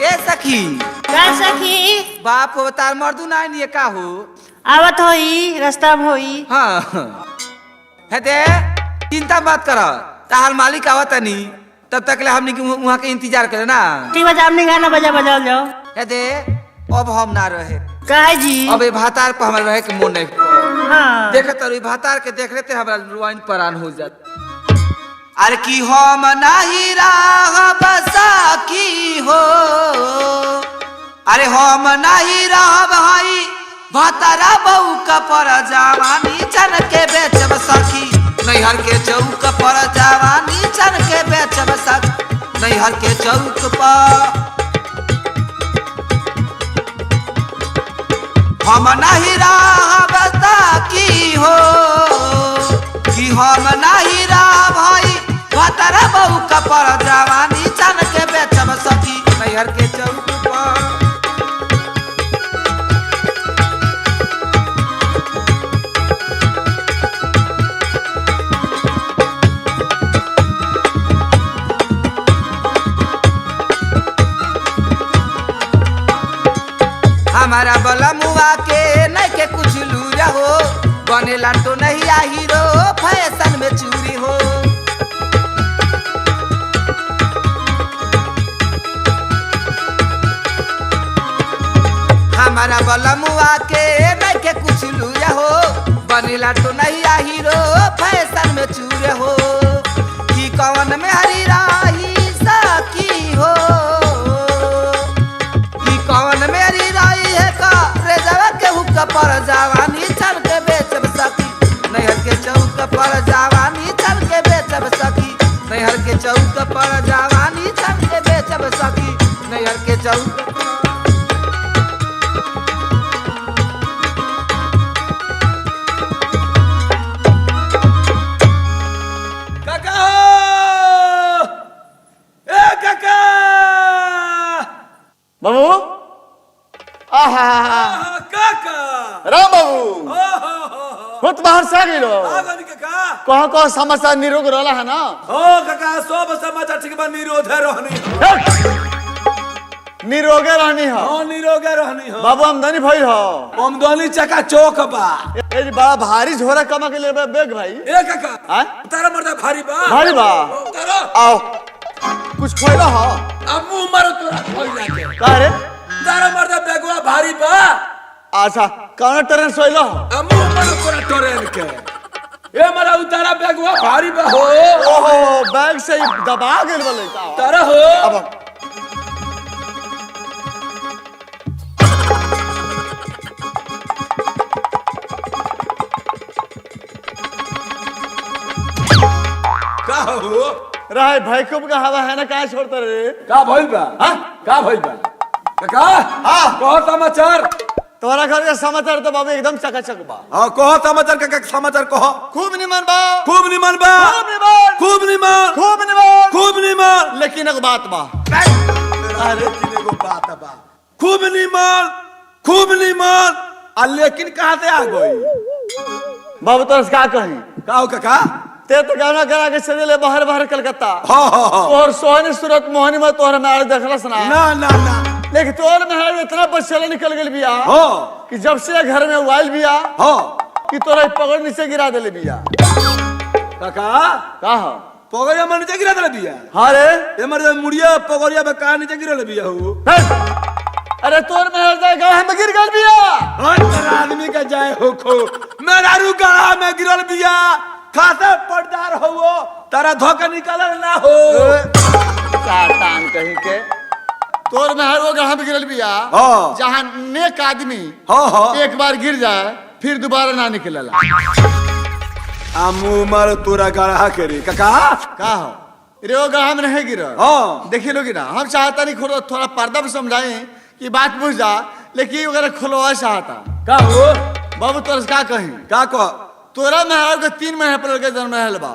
ए सखी का सखी बाप तार मर्दू ना नहीं का हो आवत होई रास्ता में होई। हाँ हेते चिंता मत कर तार मालिक आवत नहीं तब तक ले हमने वहाँ के इंतजार करे ना। ठीक बजा हमने गाना बजा बजाओ जाओ। हेते अब हम ना रहे काहे जी? अब ये भातार पर हमारे रहे के मोन नहीं हाँ देखे तो भातार के देख लेते हमारा रुआइन परान हो जात। अरे की हम नहीं रहब सखी हो अरे हम नहीं रहब हई भातारा बहू का पर जवानी चन के बेचब सखी नैहर के चौक पर जवानी चन के बेचब सखी नैहर के चौक पर हम नहीं रहब सखी हो कि हम नहीं रहब हई भातारा बहू का पर जवानी चन के बेचब सखी नैहर के चौक पर। हमारा बला मुआ के नहीं के कुछ लूरा हो बनेला तो नहीं आ हीरो फैशन में चूरी हो। हमारा बला मुआ के नहीं के कुछ लूरा हो बनेला तो नहीं आ हीरो फैशन में चूरे हो कि कौन में हरी राही सखी हो कि कौन मेरी राही है का रे जवा के हुक्का पर जवानी चल के बेचब सखी नैहर के चौक पर जवानी चल के बेचब सखी नैहर के चौक पर जवानी चल के बेचब सखी नैहर के चौक। बाबू आहा काका राम बाबू खुद बाहर से आ गइलो आगन काका कहाँ कहाँ समाचार निरोग रहला है ना। ओ काका सब समाचार ठीक बा निरोध रहनी निरोगे रहनी है हां निरोगे रहनी हो बाबू आमदनी भइल हो आमदनी चका चौक बा ए जी बड़ा भारी झोरा कमा के ले बेग भाई ए काका हैं तारा मर्दा भारी बा भारी बा तारा आओ कुछ खोइलो हो अब मुंह मारो तोरा खोल जाके का रे तारा मर्दा बेगवा भारी बा अच्छा कौन ट्रेन सोइलो हो अब मुंह मारो तोरा टोरेन के ए मारा उतारा बेगवा भारी बा हो ओहो बैग से ही दबा गेल बोले तारा हो अब का हो रहे भैकुब का हवा है ना कहाँ छोड़ता रे का भइल बा हाँ? का भइल बा काका हाँ कहो समाचार तुम्हारा घर का समाचार तो बाबू एकदम चकाचक बा हाँ कहो समाचार काका समाचार कहो खूब निमन बा खूब निमन बा खूब निमन खूब निमन खूब निमन खूब निमन लेकिन एक बात बा अरे किने को बात बा खूब निमन आ लेकिन कहां से आ गई बाबू तो का कहीं का हो काका ते तो गाना करा के चले बाहर बाहर कलकत्ता हां हां हां तोहर सोहनी सूरत मोहनी में तोहर में देखलस ना ना ना ना लेकिन तोहर में इतना बचला निकल गेल बिया हां कि जब से घर में वाइल बिया हां कि तोरा पगड़ नीचे गिरा देले बिया काका का हो पगड़िया में नीचे गिरा दे बिया हां रे ए मर मुड़िया पगड़िया में का नीचे गिरा बिया हो अरे तोर में गढ़ा में गिर गल बिया हां तेरा आदमी का जाए हो खो मेरा रू गढ़ा में गिरल बिया खाता पर्दार हो तारा धोखा निकालल ना हो सातान कहीं के तोर में हर वो गढ़ा में गिरल बिया हाँ। जहाँ नेक आदमी हाँ हाँ एक बार गिर जाए फिर दोबारा ना निकलेला आमू मार तोरा गढ़ा करे काका का हो रे वो गढ़ा में नहीं गिरा हाँ देखिए लोगी ना हम चाहता नहीं खोलो थोड़ा पर्दा में समझाए कि बात बुझ जा लेकिन वगैरह खुलवा चाहता का हो बाबू तोर का कहीं का को तोरा में के 3 महीने पर के जन्म रहल बा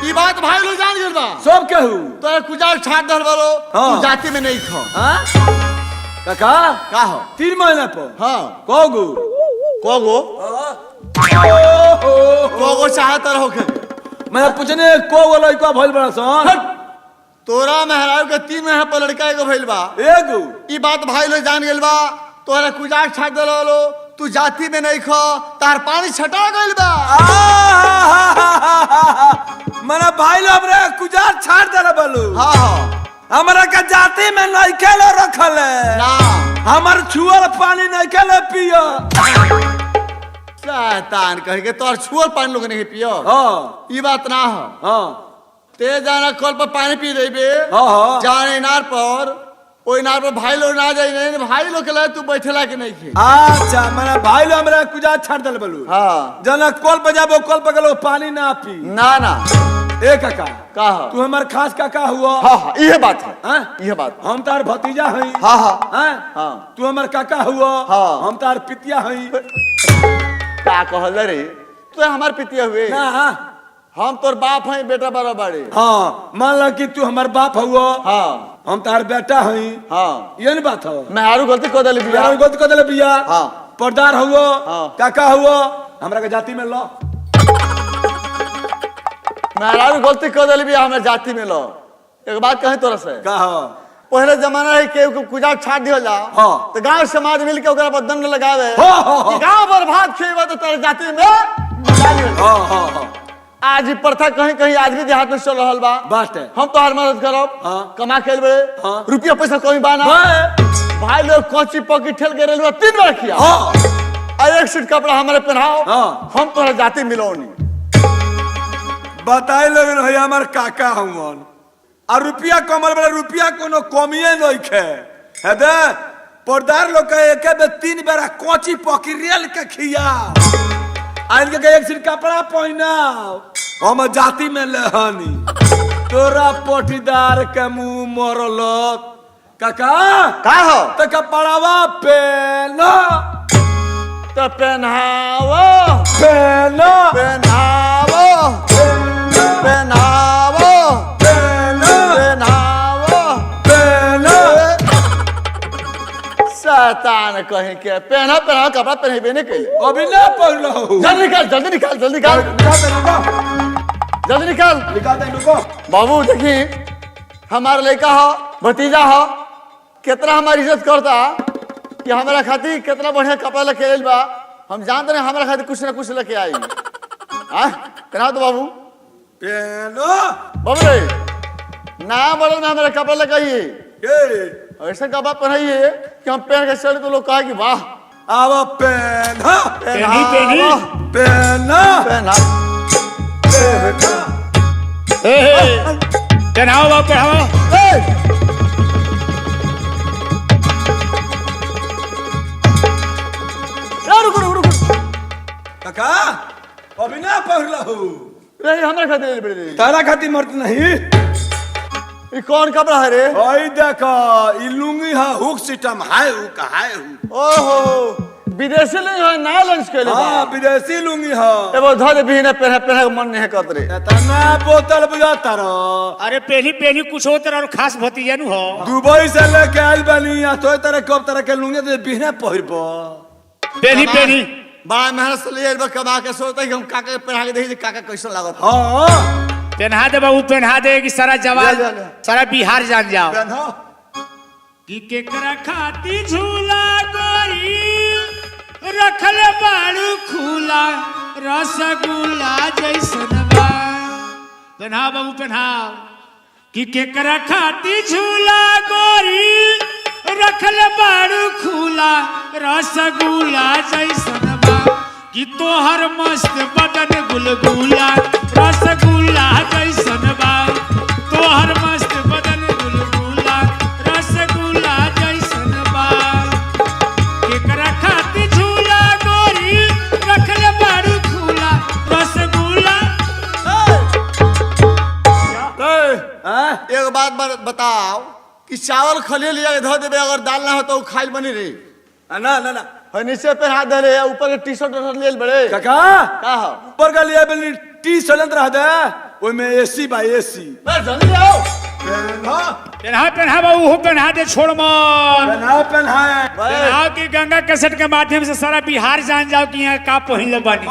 ई बात भाई लोग जान गेल बा सब केहू तोरा कुजा छाट दल वालो हाँ। तू जाति में नहीं खो हां काका का हो 3 महीना पर हां कोगो कोगो ओहो कोगो चाहत रहो के मैं पूछने को बोलो को भइल बड़ा सन तोरा मेहरारू के 3 महीना पर लड़का एगो भइल बा। एगो ई बात भाई लोग जान गेल बा। तोरा कुजाक छाट देलो तू जाति में नहीं खो तार पानी छटा गइल बा। मना भाई लो हमरे कुजार छाड़ देले बलू। हाँ हाँ हमरा के जाति में नहीं खेलो रखल है ना हमर छुअल पानी नहीं खेले पियो। शैतान कह के तोर छुअल पानी लोग नहीं पियो। हाँ ई बात ना हो। हाँ ते जाना कल पर पानी पी देबे। हाँ जाने इनार पर ओई इनार पर भाई लोग ना जाई नहीं भाई लोग के लाए तू बैठेला के नहीं खे। अच्छा मना भाई लो हमरा कुजार छाड़ देले बलू। हाँ जना कल पे जाबो कल पे गलो पानी ना पी। ना ना ए काका का हो? तू हमर खास काका हुआ। हाँ हाँ ये बात है। हैं? ये बात हम तार भतीजा हई। हाँ हाँ हैं? हाँ तू हमर काका हुआ। हाँ। हम तार पितिया हई। का कहल रे तू हमार पितिया हुए ना हम तोर बाप हैं बेटा बराबरे। हाँ मान लो कि तू हमार बाप हुआ। हाँ हम तार बेटा हई। हाँ ये नहीं बात हो। मैं हारू गलती कर दिली बिया। यार गोद को दले बिया। हाँ पर्दार हुआ। हाँ। काका हुआ हमरा के जाति में लो। मैं हारू गलती कर दिली बिया हमारे जाति में लो। एक बात कहे तोरा से का हो पहले जमाना है के कुजा छाट दिया जा। हाँ। तो गांव समाज मिल के ओकरा पर दंड लगावे। हाँ, हाँ, हाँ। कि गांव बर्बाद खेबा तो तेरे जाति में मिला लियो। हाँ हाँ हाँ आज ही प्रथा कहीं कहीं आज भी देहात में चल रहल बा। बात है। हम तो हर मदद करब। हाँ। कमा खेल बड़े हाँ। रुपया पैसा कोई बाना भाई लोग कोची पकी ठेल के रेलवे 3 बार किया। हाँ और एक सीट कपड़ा हमारे पहनाओ। हाँ। हम तोरा जाति मिलोनी बताए लोग है हमार काका हुआ। और रुपया कमल बड़े रुपया कोनो कमिए नहीं खे है दे पर्दार लोग के एक बे 3 बेरा कोची पकी रेल के खिया आइन के एक सिर कपड़ा पहनाओ हम जाति में लेहनी तोरा पोटीदार के मुंह मरलो काका का हो तो कपड़ावा पहनो तो पहनाओ पहनो पहनाओ पहनाओ पहनाओ पहनो शैतान कहीं के पहना पहनाओ कपड़ा पहनेबे नहीं कैले। अभी ना पहनो जल्दी निकाल जल्दी निकाल जल्दी निकाल जल्दी निकाल। बाबू देखी हमारा लड़का हो भतीजा हो कितना हमारी इज्जत करता कि हमारा खातिर कितना बढ़िया कपड़ा लेके आइल बा। हम जानते नहीं हमारा खातिर कुछ ना कुछ लेके आई। पहना तो बाबू पहनो बाबू रे नया मॉडल में हमारा कपड़ा लेके आइए। ऐसा कपड़ा पहनाइए कि हम पहन के चले तो लोग कहे कि वाह अब पहनो पहनी पहनो पहना पहनाओ बाबू पहनाओ। रुको रुको रुको काका अभी ना पहला हो हमारे खातिर बड़े तारा खातिर मर्द नहीं ये कौन कपड़ा है रे? ओए देखो ई लुंगी है हुक सिस्टम है हुक है ओहो विदेशी नहीं है नया लंच के लिए। हां विदेशी लुंगी है एगो धर बिना पहने पहने के मन नहीं करत रे। इतना बोतल बुझाता रो अरे पहली पहली कुछ होता और खास भतीजा नु हो। दुबई से लेके आइल बनी या तो तरह कब तरह के लुंगी तो बिना पहिरबो पहली पहली बड़ा मेहनत से ले कमा के सोचता कि हम काका के पहना के देखी काका कैसा लागत। हां पहना दे बाबू पहना दे कि सारा जवान ले, ले। सारा बिहार जान जाओ पहनो कि केकरा खाती झूला गोरी रखल बाड़ू खुला रसगुल्ला जैसन बा। पहनाओ बाबू पहनाओ कि केकरा खाती झूला गोरी रखल बाड़ू खुला रसगुल्ला जैसन बा। कि तोहर मस्त बदन गुलगुला रसगुल्ला जैसन बा। तोहर मस्त बदन गुलगुला रसगुल्ला जैसन बा। केकरा खाती झूला गोरी रखल बाड़ू खुला रसगुल्ला। एक बात बताओ कि चावल खलिए लिया के धो देबे अगर दाल ना हो तो खाइल बनी रे। ना ना ना है नीचे पहना दे रे ऊपर के टी-शर्ट ले बड़े काका का हो ऊपर का लिया बनी टी शर्ट रह दे ओय में एसी बा एसी बस जल्दी आओ पेन्हा पेन्हा बाबू हो पेन्हा दे छोड़ मत पहनाए पेन्हा की गंगा कैसेट के माध्यम से सारा बिहार जान जाओ कि यहाँ का पहिल बानी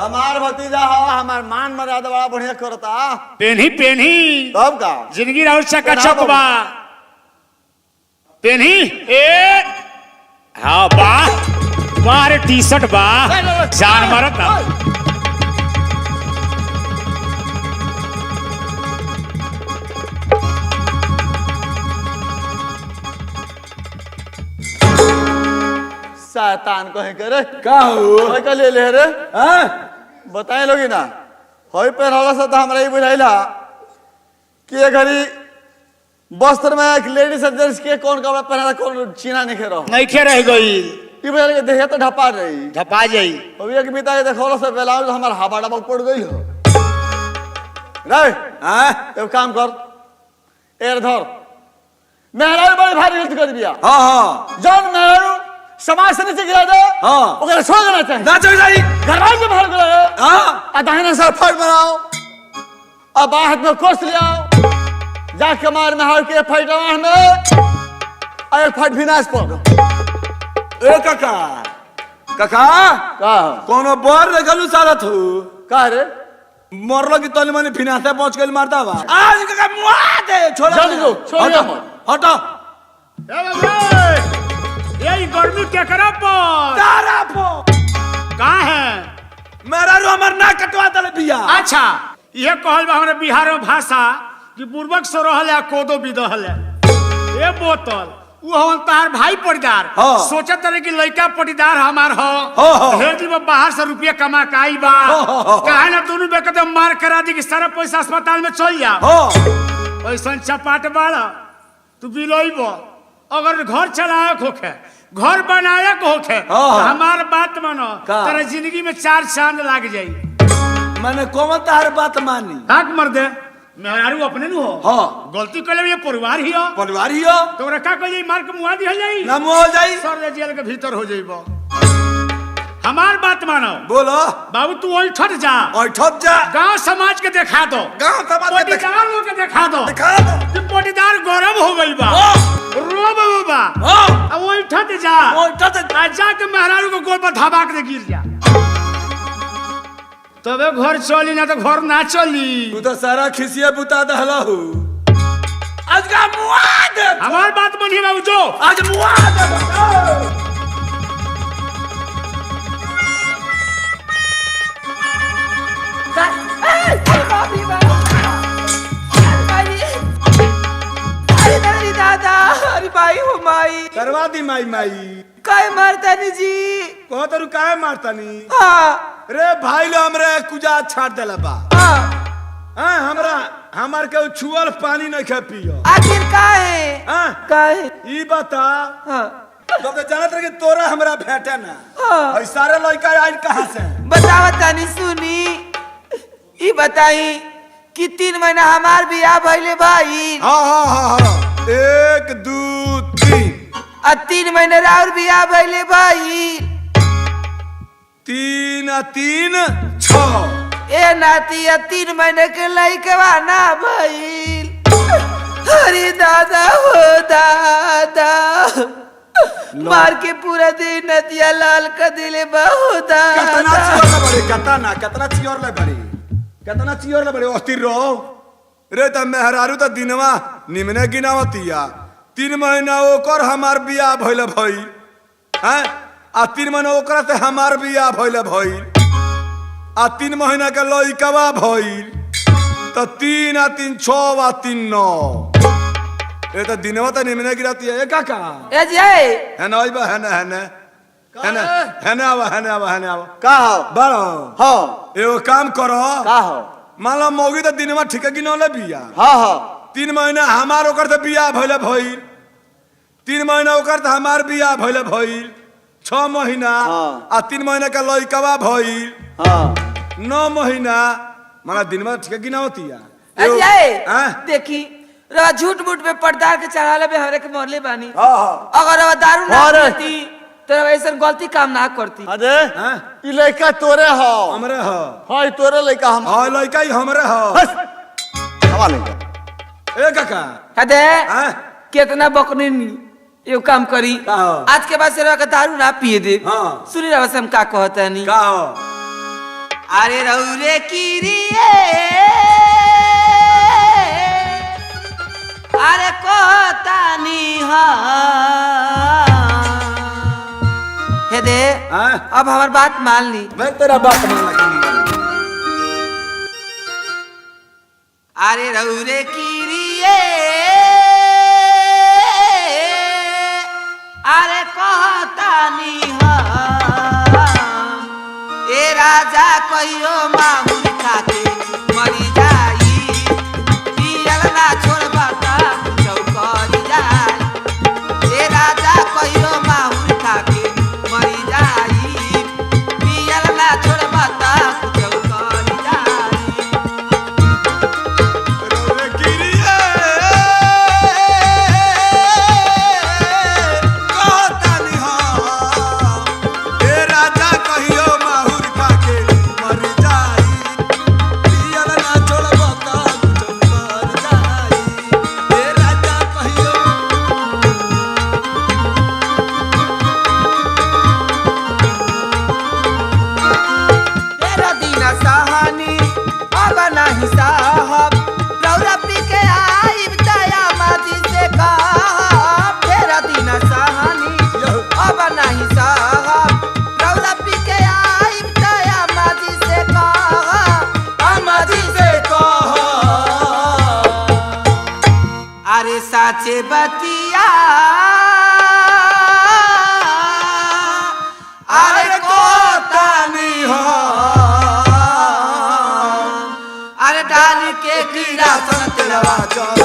हमार भतीजा हो हमार मान मर्यादा बड़ा बढ़िया करता पेन्ही पेन्ही तब का जिंदगी राउर चका पेन्हा चक बा पेन्ही ए हाँ बा वाह रे टी शर्ट बा जान मारत ना शैतान कहे करे का हो होय का ले ले रे हाँ? बताए लोगी ना होय पहनला से तो हमरा ही बुझाइला कि ये घड़ी वस्त्र में एक लेडीज जेंट्स के कौन कपड़ा पहना कौन चीना नहीं खेरो नहीं खे रह गई ई बुझाइल के देह तो ढपा रही धपा जाई अभी एक बीता के देखो से बेलाउज हमार हवा डबल पड़ गई हो रे हाँ? एक काम कर एर धर मेहरारू बड़ी भारी गलती कर दिया हाँ हाँ जौन मेहरारू समाज से नीचे गिरा दे हाँ। ओकरा छोड़ देना चाहिए ना चल जाई घरवाई से बाहर कर हाँ आ दाहिने से फट बनाओ और बाएं हाथ में कोस ले आओ जाके मार मेहरारू के फट में और एक फट विनाश पर ए काका काका का कोनो बर देखलू सारा थू का रे मरलो की तनी मनी फिनाते पहुंच गइल मारता बा आज काका मुआ दे छोड़ जल्दी दो, छोड़ हटो मत। हटो ये गर्मी क्या करा पर तारा पो कहाँ है मेरा रो हमर ना कटवा दले बिया अच्छा ये कहल बा हमारे बिहार में भाषा कि पूर्वक से रहल है कोदो विदहल है ये बोतल वो हम तार भाई पटीदार हाँ। सोचत रहे कि लड़का पटीदार हमार हो हाँ, हाँ। ढेर दिन में बाहर से रुपया कमा के आई बा काहे ना दोनों बेकदम मार करा दी कि सारा पैसा अस्पताल में चल जा हो ऐसा चपाट बाड़ा तू बिलोइबो अगर घर चलाए होखे घर बनाए होखे हाँ, हाँ। हमार बात मानो का? तेरे जिंदगी में 4 चांद लाग जाई मैंने कोमल तार बात मानी काक मर दे मेहरारू अपने नु हो हाँ गलती कर ले ये परिवार ही हो परिवार ही हो तो ओकरा का कह जाई मार के मुआ दिहल जाई ना मुआ हो जाई सर ले जेल के भीतर हो जाइबो हमार बात मानो बोलो बाबू तू ओई ठट जा और ठप जा गांव समाज के दिखा दो गांव समाज के पटीदार लोग के दिखा दो दिखा दो कि पटीदार गौरव हो गई बा हाँ। रो बाबा हाँ अब वही ठट जा और ठप आ जाके मेहरारू को गोल पर धबाक दे गिर जा तबे घर चली ना तो घर ना चली तू तो सारा खिसिया बुता दहला हो आज का मुआ दे हमार बात बनिए बाबू जो आज मुआ दे दादा अरे भाई हो माई करवा दी माई माई काय मारता नी जी कहो तरू काहे मारतानी हाँ रे भाई लो हमरे कुजा छाट देला बा हाँ हां हमरा हमार के छुअल पानी नहीं खे पियो आखिर काहे हां काहे ई बता हाँ तो के जानत रहे कि तोरा हमरा भेटे ना हाँ और सारे लड़का आइल कहां से बतावा तानी सुनी ई बताई कि 3 महीना हमार बियाह भइले भाई हां हां हां हां 1 2 3 आ 3 महीने राउर बियाह भइले भाई 3 3 6 ए नाती या 3 महीने के लइकवा ना भइल अरे दादा हो दादा मार के पूरा दिन नदिया लाल कर दिले बहु कितना दादा चियर ले बड़ी कितना चियर ले बड़ी अस्थिर रहो रे त मेहरारू त दिनवा निमने गिनावतिया 3 महीना ओकर हमार बियाह भइले भई हैं आ 3 महीना ओकरा से हमार बियाह भइले भई आ 3 महीना के लइकवा भइल त 3 आ 3 6 आ 3 9 ए त दिनवा त निमने गिरातिया ए काका ए जे है ना आइबा है ना आवा का हो बड़ो हो एगो काम करो का हो मान लो मौगी तो दिनवा ठीक गिनौले बिया हाँ हाँ 3 महीना हमार ओकर से बियाह भइले भइल 3 महीना ओकर से हमार बियाह भइले भइल 6 महीना हाँ। आ 3 महीना का लइकवा भइल हाँ 9 महीना माना दिनवा ठीक गिनावतिया ए जे हाँ? देखी रवा झूठ मूठ में पर्दा के चढ़ाले में हमरे के मरले बानी हाँ हाँ अगर रवा दारू ना अरे। पीती तो रवा ऐसा गलती काम ना करती अरे हाँ? ई लड़का तोरे हो हमरे ह हाँ ई तोरे लड़का हम हाँ लइका ही हमरे ह बस हवा लड़का ए काका हदे हाँ? कितना बकनी एगो काम करी का हो? आज के बाद से रह के दारू ना पिए दे हाँ। सुनी रहा हम का कहता नहीं का हो अरे रौरे कीरिए अरे कहतानी हे दे हाँ? अब हमार बात मान ली मैं तेरा बात माना कि अरे रौरे कीरिए अरे कहतानी ए राजा कहियो माहुर खाके मरी जाई पियल ना छोड़बा त चौकर जाई ए राजा कहियो माहुर खाके मरी जाई पियल ना छोड़बा त चौकर जाई रोवे गिरिए कहतानी ए राजा कहियो माहुर खाके मर जाई पियल ना छोड़ब त चौकर जाई ए राजा कहियो तेरा दीना सहानी अब नहीं साहब रौरा पी के आइब दया माजी से कहब तेरा दीना सहानी अब नहीं साहब रौरा पी के आइब दया माजी से कहब माजी से अरे साचे बतिया अरे कोतानी हो अरे डाल के कीड़ा सन तेलवा चल